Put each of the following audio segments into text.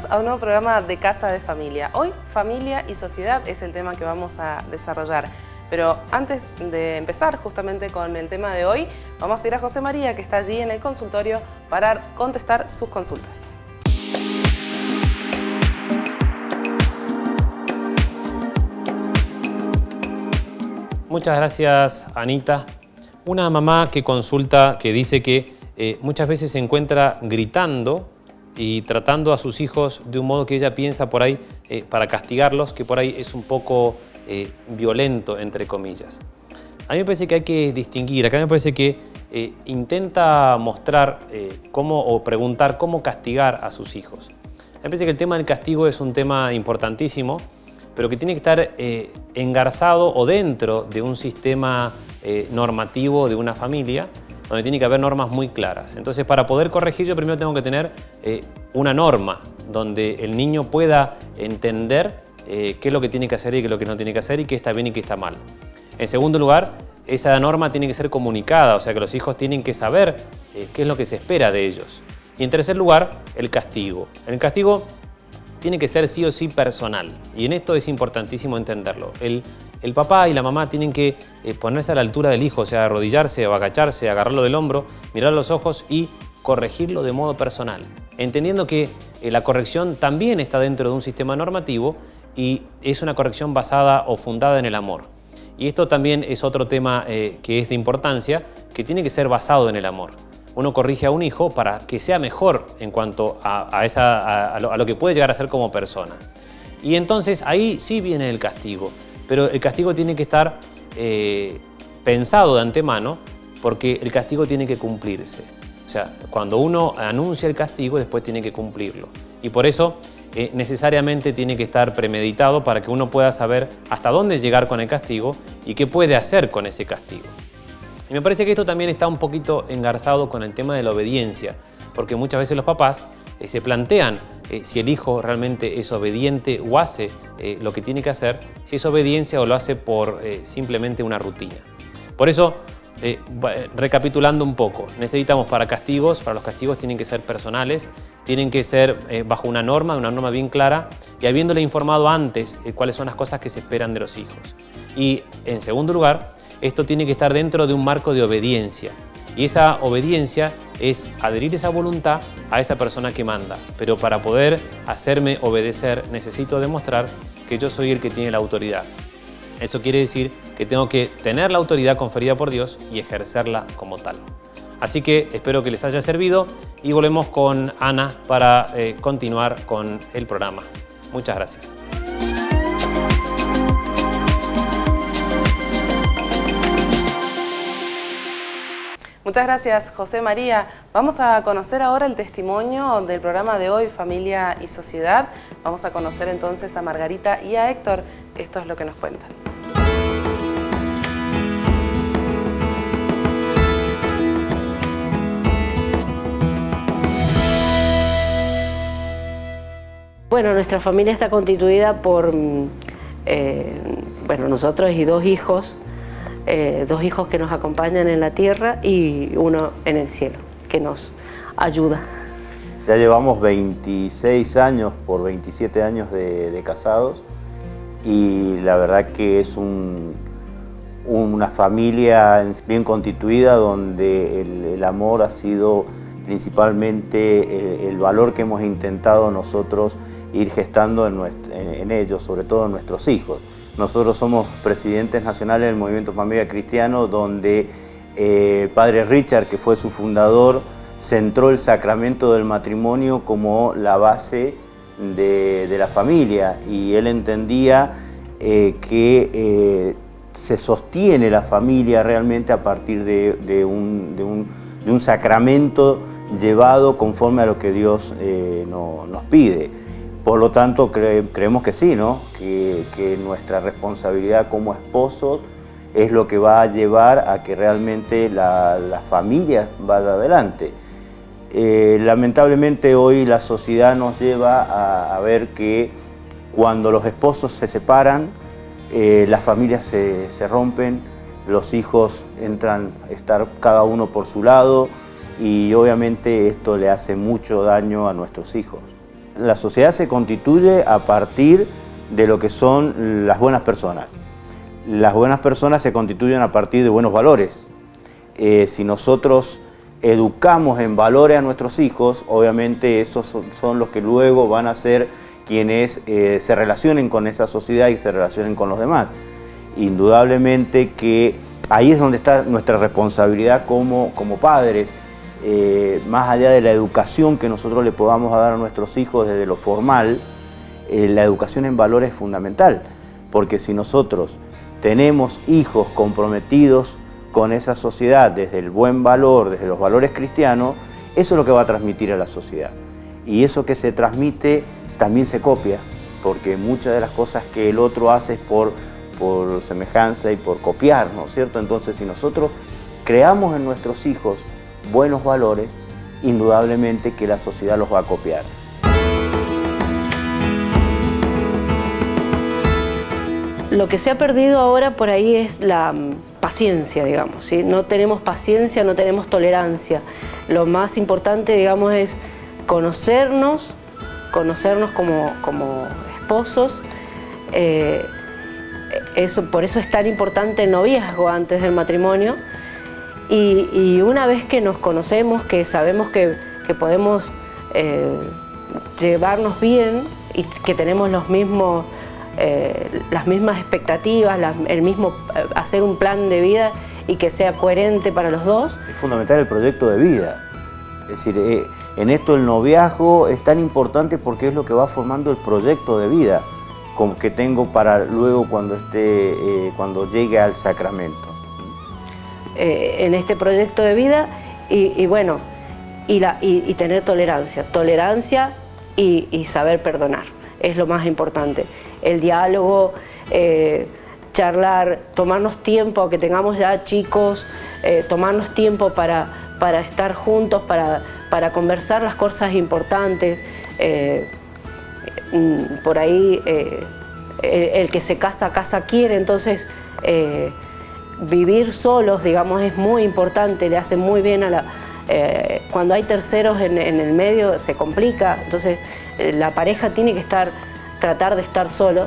Bienvenidos a un nuevo programa de Casa de Familia. Hoy, familia y sociedad es el tema que vamos a desarrollar. Pero antes de empezar justamente con el tema de hoy, vamos a ir a José María, que está allí en el consultorio, para contestar sus consultas. Muchas gracias, Anita. Una mamá que consulta, que dice que muchas veces se encuentra gritando y tratando a sus hijos de un modo que ella piensa por ahí para castigarlos, que por ahí es un poco violento, entre comillas. A mí me parece que hay que distinguir, acá me parece que intenta mostrar o preguntar cómo castigar a sus hijos. Me parece que el tema del castigo es un tema importantísimo, pero que tiene que estar engarzado o dentro de un sistema normativo de una familia, donde tiene que haber normas muy claras. Entonces, para poder corregir, yo primero tengo que tener una norma donde el niño pueda entender qué es lo que tiene que hacer y qué es lo que no tiene que hacer y qué está bien y qué está mal. En segundo lugar, esa norma tiene que ser comunicada, o sea que los hijos tienen que saber qué es lo que se espera de ellos. Y en tercer lugar, el castigo. El castigo tiene que ser sí o sí personal, y en esto es importantísimo entenderlo. El papá y la mamá tienen que ponerse a la altura del hijo, o sea, arrodillarse o agacharse, agarrarlo del hombro, mirar a los ojos y corregirlo de modo personal, entendiendo que la corrección también está dentro de un sistema normativo y es una corrección basada o fundada en el amor. Y esto también es otro tema que es de importancia, que tiene que ser basado en el amor. Uno corrige a un hijo para que sea mejor en cuanto a lo que puede llegar a ser como persona. Y entonces ahí sí viene el castigo, pero el castigo tiene que estar pensado de antemano, porque el castigo tiene que cumplirse. O sea, cuando uno anuncia el castigo, después tiene que cumplirlo. Y por eso necesariamente tiene que estar premeditado para que uno pueda saber hasta dónde llegar con el castigo y qué puede hacer con ese castigo. Y me parece que esto también está un poquito engarzado con el tema de la obediencia, porque muchas veces los papás se plantean si el hijo realmente es obediente o hace lo que tiene que hacer, si es obediencia o lo hace por simplemente una rutina. Por eso, recapitulando un poco, necesitamos para los castigos tienen que ser personales, tienen que ser bajo una norma bien clara y habiéndole informado antes cuáles son las cosas que se esperan de los hijos. Y en segundo lugar, esto tiene que estar dentro de un marco de obediencia. Y esa obediencia es adherir esa voluntad a esa persona que manda. Pero para poder hacerme obedecer, necesito demostrar que yo soy el que tiene la autoridad. Eso quiere decir que tengo que tener la autoridad conferida por Dios y ejercerla como tal. Así que espero que les haya servido y volvemos con Ana para continuar con el programa. Muchas gracias. Muchas gracias, José María. Vamos a conocer ahora el testimonio del programa de hoy, Familia y Sociedad. Vamos a conocer entonces a Margarita y a Héctor. Esto es lo que nos cuentan. Bueno, nuestra familia está constituida por nosotros y dos hijos que nos acompañan en la tierra y uno en el cielo, que nos ayuda. Ya llevamos 26 años por 27 años de casados y la verdad que es una familia bien constituida donde el amor ha sido principalmente el valor que hemos intentado nosotros ir gestando en ellos, sobre todo en nuestros hijos. Nosotros somos presidentes nacionales del Movimiento Familia Cristiano, donde el padre Richard, que fue su fundador, centró el sacramento del matrimonio como la base de la familia, y él entendía que se sostiene la familia realmente a partir de un sacramento llevado conforme a lo que Dios nos pide. Por lo tanto, creemos que sí, ¿no? Que nuestra responsabilidad como esposos es lo que va a llevar a que realmente la familia vaya adelante. Lamentablemente hoy la sociedad nos lleva a ver que cuando los esposos se separan, las familias se rompen, los hijos entran a estar cada uno por su lado y obviamente esto le hace mucho daño a nuestros hijos. la sociedad se constituye a partir de lo que son las buenas personas. Las buenas personas se constituyen a partir de buenos valores. Si nosotros educamos en valores a nuestros hijos, obviamente esos son los que luego van a ser quienes se relacionen con esa sociedad y se relacionen con los demás. Indudablemente que ahí es donde está nuestra responsabilidad como padres, más allá de la educación que nosotros le podamos dar a nuestros hijos desde lo formal, la educación en valores es fundamental, porque si nosotros tenemos hijos comprometidos con esa sociedad desde el buen valor, desde los valores cristianos, eso es lo que va a transmitir a la sociedad. Y eso que se transmite también se copia, porque muchas de las cosas que el otro hace es por semejanza y por copiar, ¿no es cierto? Entonces, si nosotros creamos en nuestros hijos buenos valores, indudablemente que la sociedad los va a copiar. Lo que se ha perdido ahora por ahí es la paciencia, digamos, ¿sí? No tenemos paciencia, no tenemos tolerancia. Lo más importante, digamos, es conocernos como esposos. Por eso es tan importante el noviazgo antes del matrimonio. Y una vez que nos conocemos, que sabemos que podemos llevarnos bien y que tenemos las mismas expectativas, el mismo hacer un plan de vida y que sea coherente para los dos. Es fundamental el proyecto de vida. Es decir, en esto el noviazgo es tan importante porque es lo que va formando el proyecto de vida que tengo para luego cuando llegue al sacramento. En este proyecto de vida y tener tolerancia y saber perdonar, es lo más importante. El diálogo, charlar, tomarnos tiempo, aunque tengamos ya chicos, tomarnos tiempo para estar juntos, para conversar las cosas importantes. Por ahí el que se casa quiere, entonces vivir solos, digamos, es muy importante, le hace muy bien cuando hay terceros en el medio se complica, entonces la pareja tiene que tratar de estar solo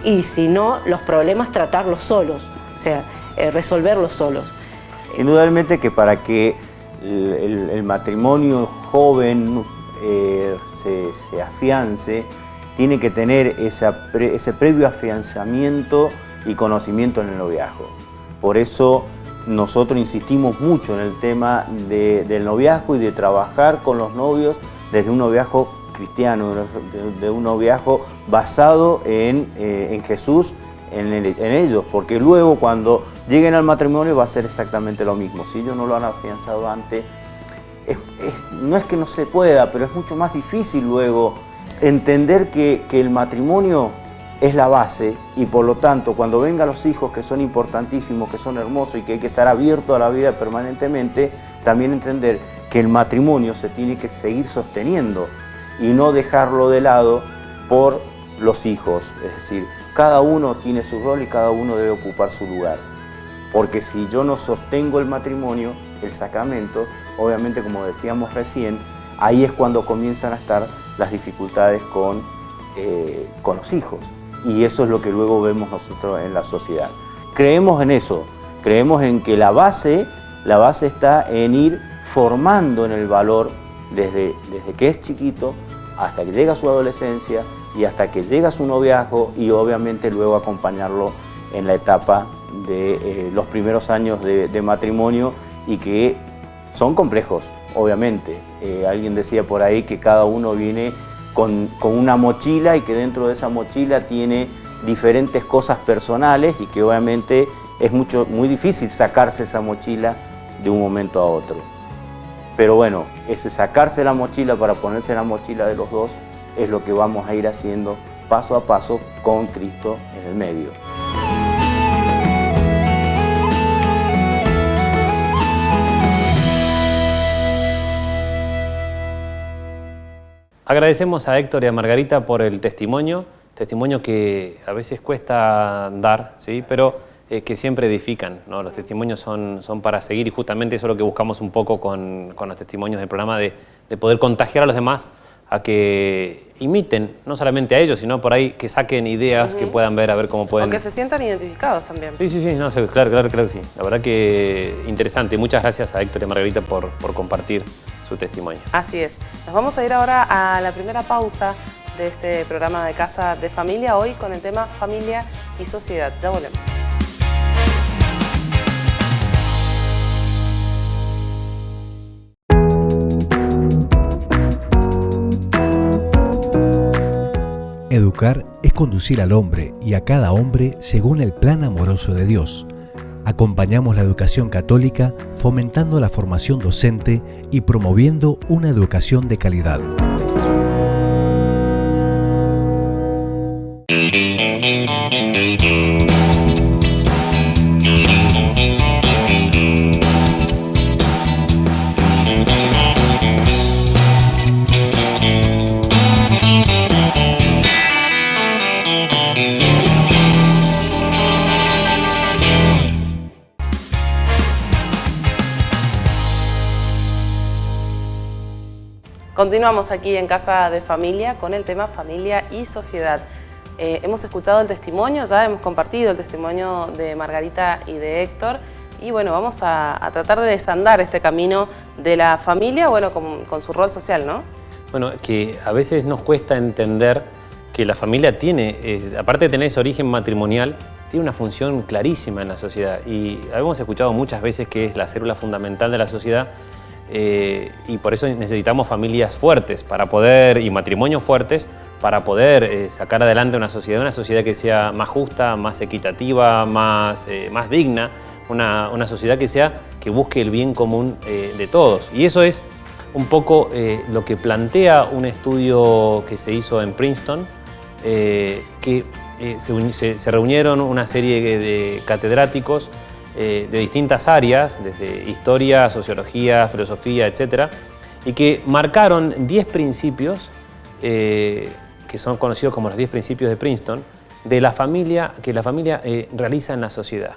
y si no, los problemas tratarlos solos, o sea, resolverlos solos. Indudablemente que para que el matrimonio joven se afiance, tiene que tener ese previo afianzamiento y conocimiento en el noviazgo. Por eso nosotros insistimos mucho en el tema del noviazgo y de trabajar con los novios desde un noviazgo cristiano, de un noviazgo basado en Jesús, en ellos, porque luego cuando lleguen al matrimonio va a ser exactamente lo mismo. Si ellos no lo han afianzado antes, no es que no se pueda, pero es mucho más difícil luego entender que el matrimonio es la base y por lo tanto cuando vengan los hijos que son importantísimos, que son hermosos y que hay que estar abierto a la vida permanentemente, también entender que el matrimonio se tiene que seguir sosteniendo y no dejarlo de lado por los hijos. Es decir, cada uno tiene su rol y cada uno debe ocupar su lugar. Porque si yo no sostengo el matrimonio, el sacramento, obviamente como decíamos recién, ahí es cuando comienzan a estar las dificultades con los hijos. Y eso es lo que luego vemos nosotros en la sociedad. Creemos en eso, creemos en que la base está en ir formando en el valor desde que es chiquito hasta que llega a su adolescencia y hasta que llega a su noviazgo y obviamente luego acompañarlo en la etapa de los primeros años de matrimonio y que son complejos, obviamente. Alguien decía por ahí que cada uno viene con una mochila y que dentro de esa mochila tiene diferentes cosas personales y que obviamente es muy difícil sacarse esa mochila de un momento a otro. Pero bueno, ese sacarse la mochila para ponerse la mochila de los dos es lo que vamos a ir haciendo paso a paso con Cristo en el medio. Agradecemos a Héctor y a Margarita por el testimonio que a veces cuesta dar, ¿sí? Pero que siempre edifican, ¿no? Los testimonios son para seguir y justamente eso es lo que buscamos un poco con los testimonios del programa, de poder contagiar a los demás a que imiten, no solamente a ellos, sino por ahí que saquen ideas que puedan ver, a ver cómo pueden... O que se sientan identificados también. Sí, no, claro que sí. La verdad que interesante. Muchas gracias a Héctor y a Margarita por compartir su testimonio. Así es. Nos vamos a ir ahora a la primera pausa de este programa de Casa de Familia, hoy con el tema familia y sociedad. Ya volvemos. Educar es conducir al hombre y a cada hombre según el plan amoroso de Dios. Acompañamos la educación católica fomentando la formación docente y promoviendo una educación de calidad. Continuamos aquí en Casa de Familia con el tema familia y sociedad. Hemos escuchado el testimonio, ya hemos compartido el testimonio de Margarita y de Héctor y bueno, vamos a tratar de desandar este camino de la familia, bueno, con su rol social, ¿no? Bueno, que a veces nos cuesta entender que la familia tiene, aparte de tener ese origen matrimonial, tiene una función clarísima en la sociedad y hemos escuchado muchas veces que es la célula fundamental de la sociedad. Y por eso necesitamos familias fuertes para poder, y matrimonios fuertes para poder sacar adelante una sociedad que sea más justa, más equitativa, más digna, una sociedad que busque el bien común de todos. Y eso es un poco lo que plantea un estudio que se hizo en Princeton, que se reunieron una serie de catedráticos de distintas áreas, desde historia, sociología, filosofía, etc., y que marcaron 10 principios, que son conocidos como los 10 principios de Princeton, de la familia, que la familia realiza en la sociedad.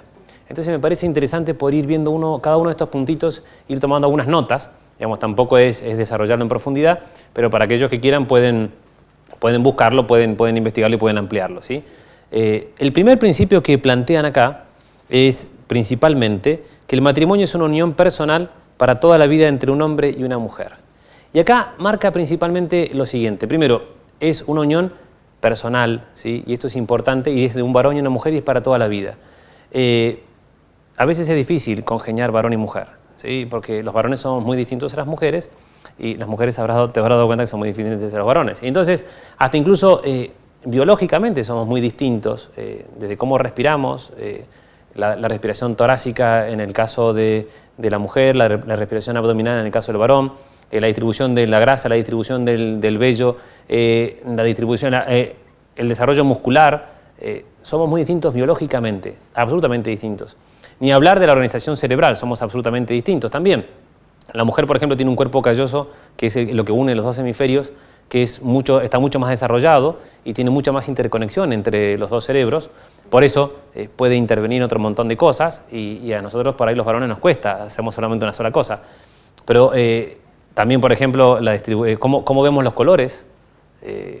Entonces me parece interesante poder ir viendo cada uno de estos puntitos, ir tomando algunas notas, digamos, tampoco es desarrollarlo en profundidad, pero para aquellos que quieran pueden buscarlo, pueden investigarlo y pueden ampliarlo, ¿sí? El primer principio que plantean acá es principalmente que el matrimonio es una unión personal para toda la vida entre un hombre y una mujer. Y acá marca principalmente lo siguiente. Primero, es una unión personal, ¿sí? Y esto es importante, y es de un varón y una mujer y es para toda la vida. A veces es difícil congeniar varón y mujer, ¿sí? Porque los varones somos muy distintos a las mujeres y las mujeres te habrás dado cuenta que son muy diferentes a los varones. Y entonces, hasta incluso biológicamente somos muy distintos, desde cómo respiramos, la respiración torácica en el caso de la mujer, la respiración abdominal en el caso del varón, la distribución de la grasa, la distribución del vello, la distribución, el desarrollo muscular, somos muy distintos biológicamente, absolutamente distintos. Ni hablar de la organización cerebral, somos absolutamente distintos también. La mujer, por ejemplo, tiene un cuerpo calloso, que es lo que une los dos hemisferios, que está mucho más desarrollado y tiene mucha más interconexión entre los dos cerebros. Por eso puede intervenir en otro montón de cosas y a nosotros por ahí los varones nos cuesta, hacemos solamente una sola cosa. Pero también, por ejemplo, cómo vemos los colores.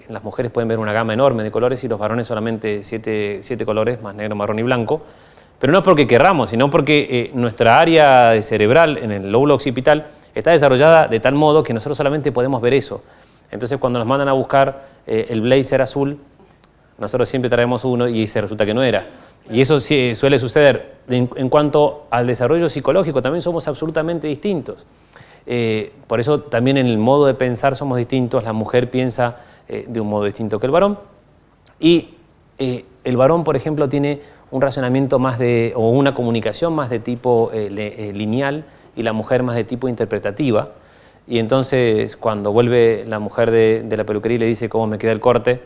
Las mujeres pueden ver una gama enorme de colores y los varones solamente siete colores, más negro, marrón y blanco. Pero no es porque querramos, sino porque nuestra área cerebral en el lóbulo occipital está desarrollada de tal modo que nosotros solamente podemos ver eso. Entonces, cuando nos mandan a buscar el blazer azul, nosotros siempre traemos uno y se resulta que no era. Y eso sí, suele suceder. En cuanto al desarrollo psicológico, también somos absolutamente distintos. Por eso también en el modo de pensar somos distintos. La mujer piensa de un modo distinto que el varón. Y el varón, por ejemplo, tiene un razonamiento o una comunicación más de tipo lineal y la mujer más de tipo interpretativa. Y entonces cuando vuelve la mujer de la peluquería y le dice cómo me queda el corte,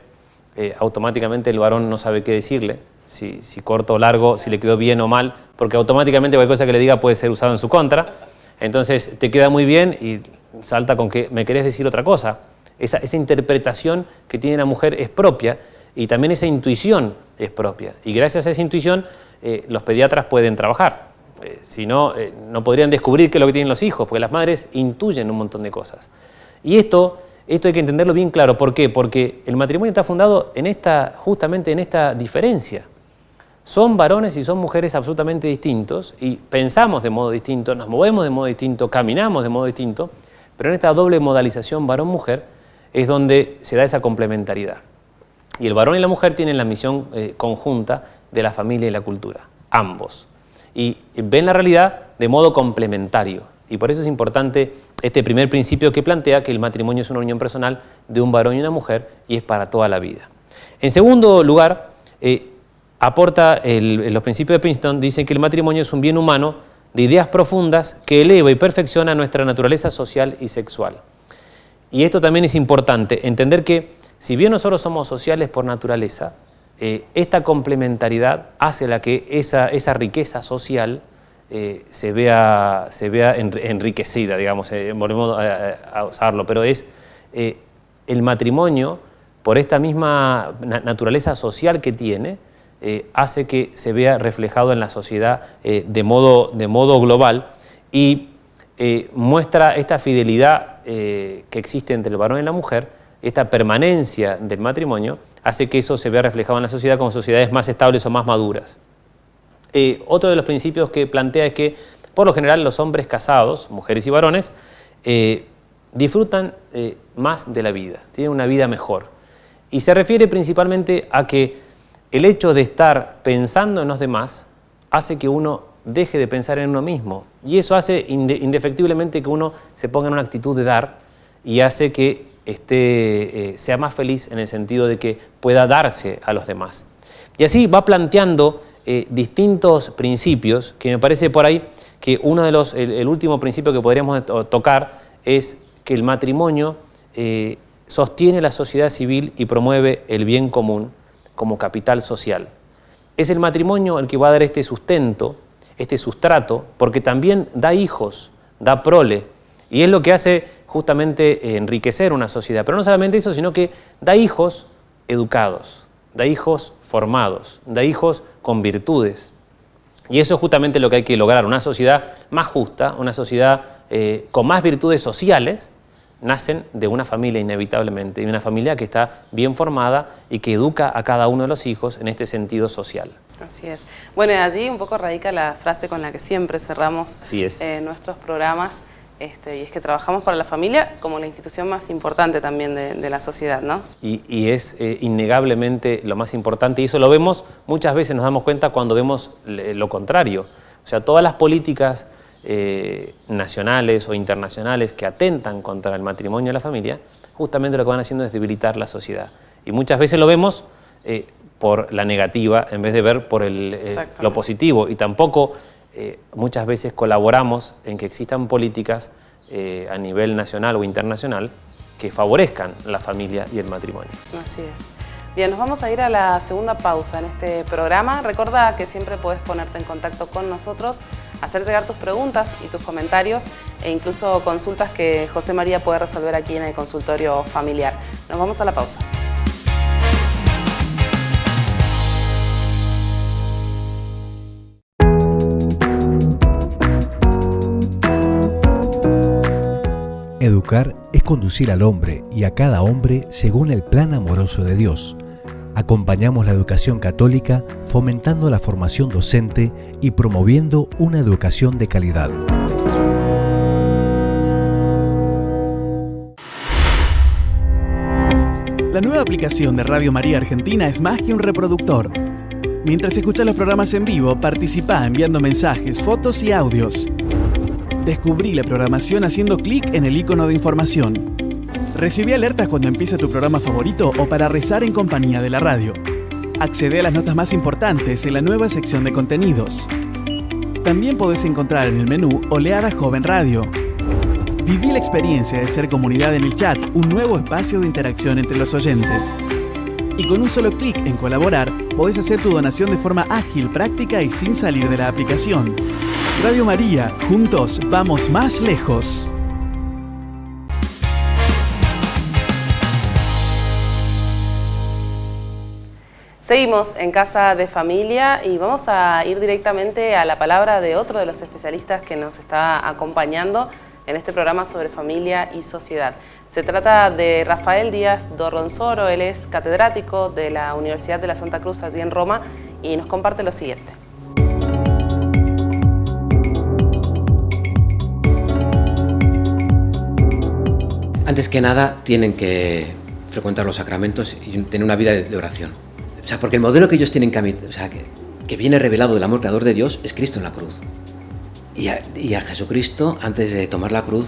automáticamente el varón no sabe qué decirle, si corto o largo, si le quedó bien o mal, porque automáticamente cualquier cosa que le diga puede ser usado en su contra. Entonces te queda muy bien y salta con que me querés decir otra cosa. Esa interpretación que tiene la mujer es propia y también esa intuición es propia. Y gracias a esa intuición los pediatras pueden trabajar. Si no, no podrían descubrir qué es lo que tienen los hijos, porque las madres intuyen un montón de cosas. Y esto esto hay que entenderlo bien claro. ¿Por qué? Porque el matrimonio está fundado justamente en esta diferencia. Son varones y son mujeres absolutamente distintos y pensamos de modo distinto, nos movemos de modo distinto, caminamos de modo distinto, pero en esta doble modalización varón-mujer es donde se da esa complementariedad. Y el varón y la mujer tienen la misión conjunta de la familia y la cultura, ambos. Y ven la realidad de modo complementario. Y por eso es importante este primer principio que plantea que el matrimonio es una unión personal de un varón y una mujer y es para toda la vida. En segundo lugar, aporta los principios de Princeton, dicen que el matrimonio es un bien humano de ideas profundas que eleva y perfecciona nuestra naturaleza social y sexual. Y esto también es importante, entender que si bien nosotros somos sociales por naturaleza, esta complementariedad hace que esa riqueza social se vea enriquecida, digamos, volvemos a usarlo, pero es el matrimonio, por esta misma naturaleza social que tiene, hace que se vea reflejado en la sociedad de modo global y muestra esta fidelidad que existe entre el varón y la mujer, esta permanencia del matrimonio, hace que eso se vea reflejado en la sociedad como sociedades más estables o más maduras. Otro de los principios que plantea es que, por lo general, los hombres casados, mujeres y varones, disfrutan más de la vida, tienen una vida mejor. Y se refiere principalmente a que el hecho de estar pensando en los demás hace que uno deje de pensar en uno mismo. Y eso hace indefectiblemente que uno se ponga en una actitud de dar y hace que sea más feliz en el sentido de que pueda darse a los demás. Y así va planteando distintos principios que me parece por ahí que el último principio que podríamos tocar es que el matrimonio sostiene la sociedad civil y promueve el bien común como capital social. Es el matrimonio el que va a dar este sustento, este sustrato, porque también da hijos, da prole, y es lo que hace justamente enriquecer una sociedad. Pero no solamente eso, sino que da hijos educados, da hijos formados, da hijos con virtudes. Y eso es justamente lo que hay que lograr, una sociedad más justa, una sociedad con más virtudes sociales, nacen de una familia inevitablemente, y una familia que está bien formada y que educa a cada uno de los hijos en este sentido social. Así es. Bueno, y allí un poco radica la frase con la que siempre cerramos nuestros programas, y es que trabajamos para la familia como la institución más importante también de la sociedad, ¿no? Y es innegablemente lo más importante, y eso lo vemos, muchas veces nos damos cuenta cuando vemos lo contrario. O sea, todas las políticas nacionales o internacionales que atentan contra el matrimonio y la familia, justamente lo que van haciendo es debilitar la sociedad. Y muchas veces lo vemos por la negativa en vez de ver por lo positivo. Y tampoco muchas veces colaboramos en que existan políticas a nivel nacional o internacional que favorezcan la familia y el matrimonio. Así es. Bien, nos vamos a ir a la segunda pausa en este programa. Recuerda que siempre puedes ponerte en contacto con nosotros, hacer llegar tus preguntas y tus comentarios e incluso consultas que José María puede resolver aquí en el consultorio familiar. Nos vamos a la pausa. Educar es conducir al hombre y a cada hombre según el plan amoroso de Dios. Acompañamos la educación católica fomentando la formación docente y promoviendo una educación de calidad. La nueva aplicación de Radio María Argentina es más que un reproductor. Mientras escuchas los programas en vivo, participa enviando mensajes, fotos y audios. Descubrí la programación haciendo clic en el icono de información. Recibí alertas cuando empieza tu programa favorito o para rezar en compañía de la radio. Accede a las notas más importantes en la nueva sección de contenidos. También podés encontrar en el menú Oleada Joven Radio. Viví la experiencia de ser comunidad en el chat, un nuevo espacio de interacción entre los oyentes. Y con un solo clic en colaborar, podés hacer tu donación de forma ágil, práctica y sin salir de la aplicación. Radio María, juntos vamos más lejos. Seguimos en Casa de Familia y vamos a ir directamente a la palabra de otro de los especialistas que nos está acompañando. en este programa sobre familia y sociedad. Se trata de Rafael Díaz Dorronsoro, él es catedrático de la Universidad de la Santa Cruz allí en Roma y nos comparte lo siguiente. Antes que nada tienen que frecuentar los sacramentos y tener una vida de oración. O sea, porque el modelo que ellos tienen que viene revelado del amor creador de Dios es Cristo en la cruz. Y a Jesucristo, antes de tomar la cruz,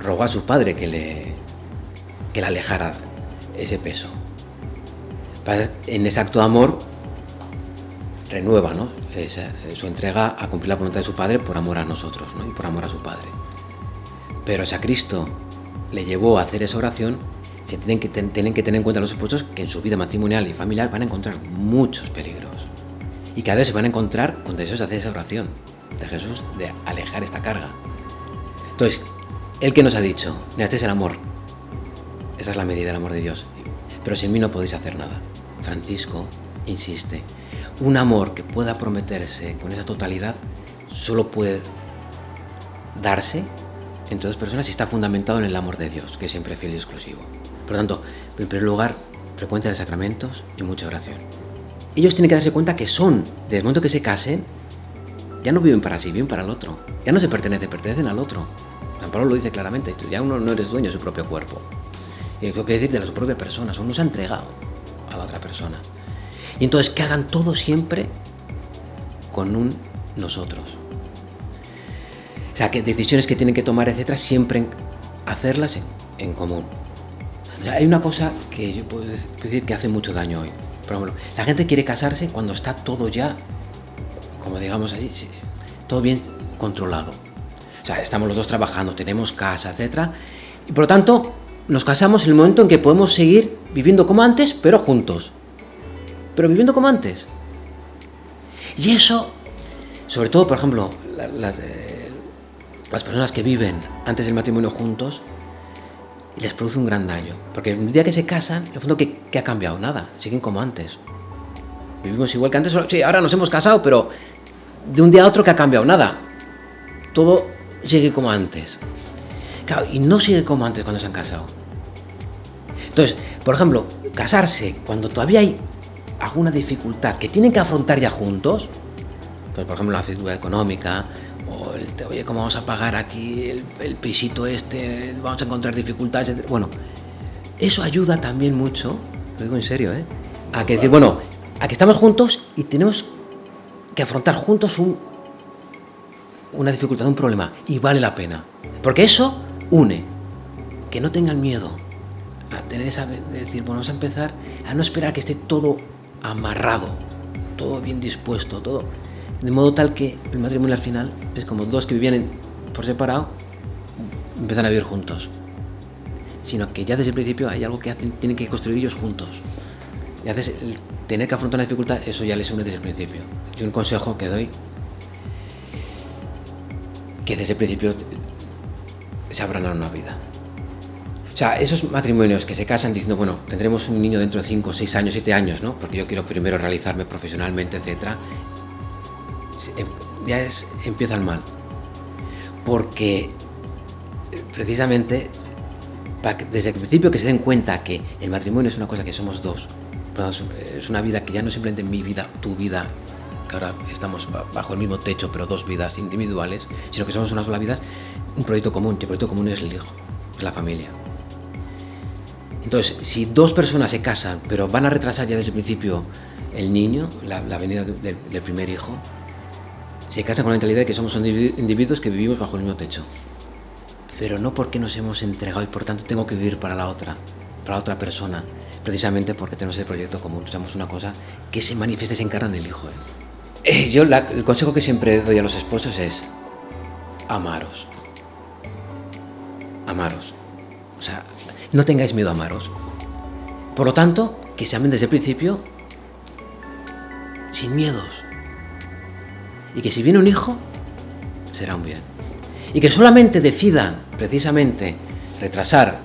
rogó a su Padre que le alejara ese peso. En ese acto de amor renueva, ¿no?, su entrega a cumplir la voluntad de su Padre por amor a nosotros, ¿no?, y por amor a su Padre. Pero si a Cristo le llevó a hacer esa oración, se tienen que tener en cuenta los esposos que en su vida matrimonial y familiar van a encontrar muchos peligros. Y cada vez se van a encontrar con deseos de hacer esa oración de Jesús, de alejar esta carga. Entonces, Él que nos ha dicho, mira, este es el amor. Esa es la medida del amor de Dios. Pero sin mí no podéis hacer nada. Francisco insiste, un amor que pueda prometerse con esa totalidad solo puede darse entre dos personas si está fundamentado en el amor de Dios, que es siempre fiel y exclusivo. Por lo tanto, en primer lugar, frecuencia de sacramentos y mucha oración. Ellos tienen que darse cuenta que desde el momento que se casen, ya no viven para sí, viven para el otro. Ya no se pertenecen al otro. San Pablo lo dice claramente, ya uno no eres dueño de su propio cuerpo. Y eso quiere decir de su propia persona, uno se ha entregado a la otra persona. Y entonces que hagan todo siempre con un nosotros. O sea, que decisiones que tienen que tomar, etcétera, siempre hacerlas en común. O sea, hay una cosa que yo puedo decir que hace mucho daño hoy. Por ejemplo, la gente quiere casarse cuando está todo ya, como digamos así, todo bien controlado. O sea, estamos los dos trabajando, tenemos casa, etcétera, y por lo tanto nos casamos en el momento en que podemos seguir viviendo como antes, pero juntos. Pero viviendo como antes. Y eso, sobre todo, por ejemplo, las personas que viven antes del matrimonio juntos, les produce un gran daño. Porque el día que se casan, en el fondo, ¿qué ha cambiado? Nada, siguen como antes. Vivimos igual que antes, sí, ahora nos hemos casado, pero de un día a otro, ¿qué ha cambiado? Nada. Todo sigue como antes. Claro, y no sigue como antes cuando se han casado. Entonces, por ejemplo, casarse cuando todavía hay alguna dificultad que tienen que afrontar ya juntos, pues por ejemplo la dificultad económica, o oye, ¿cómo vamos a pagar aquí el pisito este? Vamos a encontrar dificultades, etc. Bueno, eso ayuda también mucho, lo digo en serio, a que decir, bueno, a que estamos juntos y tenemos que afrontar juntos una dificultad, un problema, y vale la pena. Porque eso une, que no tengan miedo a tener esa, de decir, bueno, vamos a empezar a no esperar que esté todo amarrado, todo bien dispuesto, todo, de modo tal que el matrimonio al final es como dos que vivían por separado, empiezan a vivir juntos, sino que ya desde el principio hay algo que tienen que construir ellos juntos. Y a veces el tener que afrontar una dificultad, eso ya les une desde el principio. Y un consejo que doy, que desde el principio se abran a una vida. O sea, esos matrimonios que se casan diciendo, bueno, tendremos un niño dentro de 5, 6 años, 7 años, ¿no? Porque yo quiero primero realizarme profesionalmente, etcétera. Ya empiezan mal. Porque precisamente desde el principio que se den cuenta que el matrimonio es una cosa que somos dos. Es una vida que ya no es simplemente mi vida, tu vida, que ahora estamos bajo el mismo techo, pero dos vidas individuales, sino que somos una sola vida, un proyecto común, y el proyecto común es el hijo, es la familia. Entonces, si dos personas se casan, pero van a retrasar ya desde el principio el niño, la venida del primer hijo, se casan con la mentalidad de que somos individuos que vivimos bajo el mismo techo. Pero no porque nos hemos entregado y por tanto tengo que vivir para la otra persona, precisamente porque tenemos ese proyecto común, somos una cosa que se manifiesta y se encarna en el hijo. Yo el consejo que siempre doy a los esposos es amaros. Amaros. O sea, no tengáis miedo a amaros. Por lo tanto, que se amen desde el principio sin miedos. Y que si viene un hijo, será un bien. Y que solamente decidan, precisamente, retrasar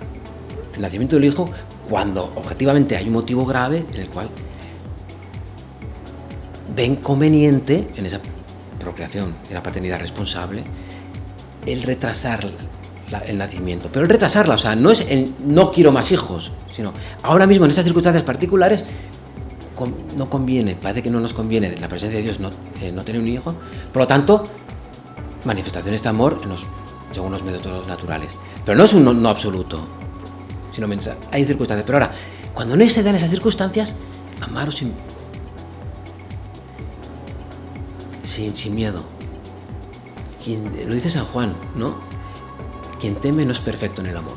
el nacimiento del hijo cuando objetivamente hay un motivo grave en el cual ven conveniente en esa procreación, en la paternidad responsable, el retrasar el nacimiento. Pero el retrasarla, o sea, no es el no quiero más hijos, sino ahora mismo en estas circunstancias particulares no conviene, parece que no nos conviene en la presencia de Dios no tener un hijo, por lo tanto, manifestaciones de amor según los métodos naturales. Pero no es un no absoluto, sino mientras hay circunstancias. Pero ahora, cuando no se dan esas circunstancias, amaros sin miedo. Lo dice San Juan, ¿no? Quien teme no es perfecto en el amor.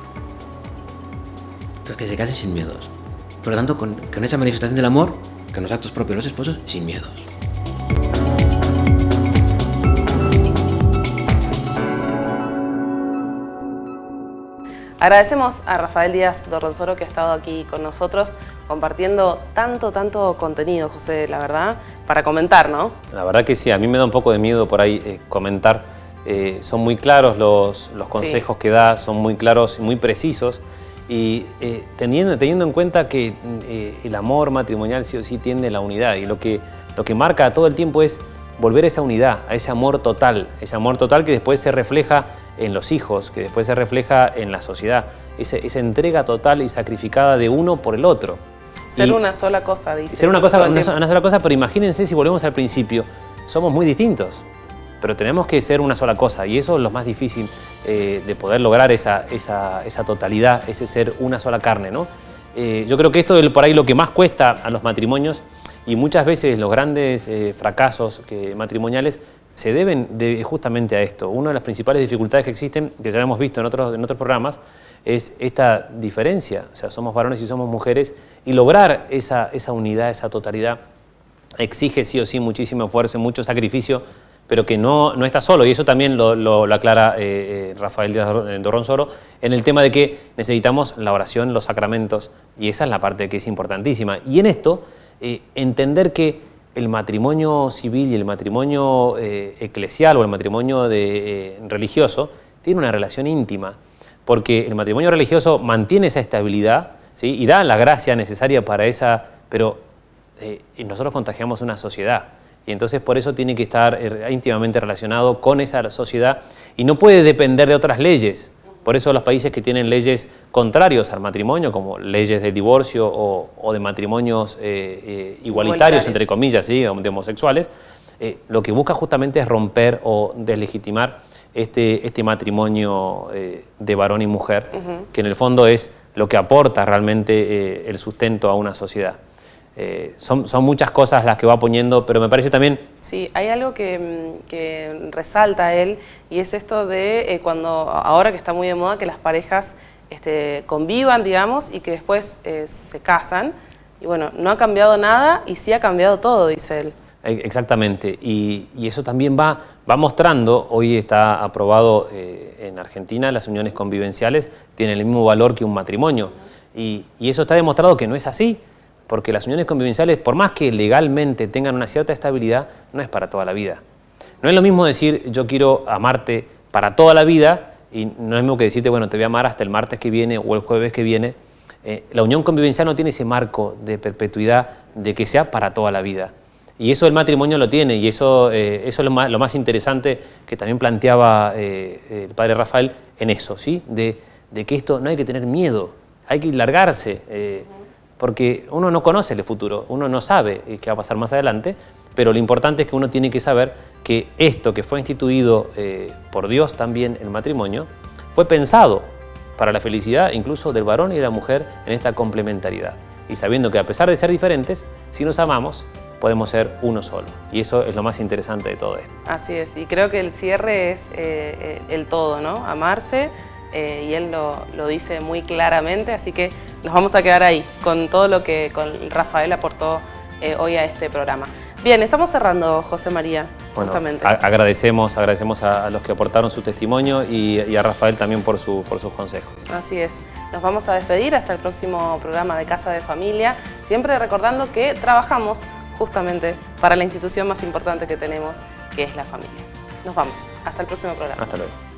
Entonces, que se case sin miedos. Por lo tanto, con esa manifestación del amor, con los actos propios de los esposos, sin miedos. Agradecemos a Rafael Díaz Dorronsoro, que ha estado aquí con nosotros compartiendo tanto contenido, José, la verdad, para comentar, ¿no? La verdad que sí, a mí me da un poco de miedo por ahí comentar. Son muy claros los consejos que da, son muy claros y muy precisos. Y teniendo en cuenta que el amor matrimonial sí o sí tiende a la unidad, y lo que marca todo el tiempo es volver a esa unidad, a ese amor total que después se refleja en los hijos, que después se refleja en la sociedad, esa entrega total y sacrificada de uno por el otro. Ser una sola cosa, dice. Ser una sola cosa, pero imagínense si volvemos al principio, somos muy distintos, pero tenemos que ser una sola cosa, y eso es lo más difícil de poder lograr esa totalidad, ese ser una sola carne, ¿no? Yo creo que esto es por ahí lo que más cuesta a los matrimonios, y muchas veces los grandes fracasos matrimoniales se deben justamente a esto. Una de las principales dificultades que existen, que ya hemos visto en otros programas, es esta diferencia. O sea, somos varones y somos mujeres, y lograr esa unidad, esa totalidad, exige sí o sí muchísimo esfuerzo, mucho sacrificio, pero que no está solo. Y eso también lo aclara Rafael Díaz Dorronsoro en el tema de que necesitamos la oración, los sacramentos, y esa es la parte que es importantísima. Y en esto, entender que el matrimonio civil y el matrimonio eclesial o el matrimonio religioso tiene una relación íntima, porque el matrimonio religioso mantiene esa estabilidad, ¿sí? Y da la gracia necesaria para esa, pero nosotros contagiamos una sociedad, y entonces por eso tiene que estar íntimamente relacionado con esa sociedad y no puede depender de otras leyes. Por eso los países que tienen leyes contrarios al matrimonio, como leyes de divorcio o de matrimonios igualitarios, entre comillas, ¿sí? De homosexuales, lo que busca justamente es romper o deslegitimar este matrimonio de varón y mujer, que en el fondo es lo que aporta realmente el sustento a una sociedad. Son muchas cosas las que va poniendo, pero me parece también... Sí, hay algo que resalta él, y es esto de ahora que está muy de moda, que las parejas convivan, digamos, y que después se casan. Y bueno, no ha cambiado nada y sí ha cambiado todo, dice él. Exactamente, y eso también va mostrando, hoy está aprobado en Argentina, las uniones convivenciales tienen el mismo valor que un matrimonio, y eso está demostrado que no es así, porque las uniones convivenciales, por más que legalmente tengan una cierta estabilidad, no es para toda la vida. No es lo mismo decir yo quiero amarte para toda la vida, y no es lo mismo que decirte, bueno, te voy a amar hasta el martes que viene o el jueves que viene. La unión convivencial no tiene ese marco de perpetuidad de que sea para toda la vida. Y eso el matrimonio lo tiene, y eso es lo más interesante que también planteaba el padre Rafael en eso, ¿sí? De que esto no hay que tener miedo, hay que largarse, porque uno no conoce el futuro, uno no sabe qué va a pasar más adelante, pero lo importante es que uno tiene que saber que esto que fue instituido por Dios también, el matrimonio, fue pensado para la felicidad incluso del varón y de la mujer en esta complementariedad. Y sabiendo que a pesar de ser diferentes, si nos amamos, podemos ser uno solo. Y eso es lo más interesante de todo esto. Así es, y creo que el cierre es el todo, ¿no? Amarse, y él lo dice muy claramente, así que nos vamos a quedar ahí con todo lo que Rafael aportó hoy a este programa. Bien, estamos cerrando, José María, justamente. Agradecemos a los que aportaron su testimonio y a Rafael también por sus consejos. Así es. Nos vamos a despedir hasta el próximo programa de Casa de Familia, siempre recordando que trabajamos justamente para la institución más importante que tenemos, que es la familia. Nos vamos. Hasta el próximo programa. Hasta luego.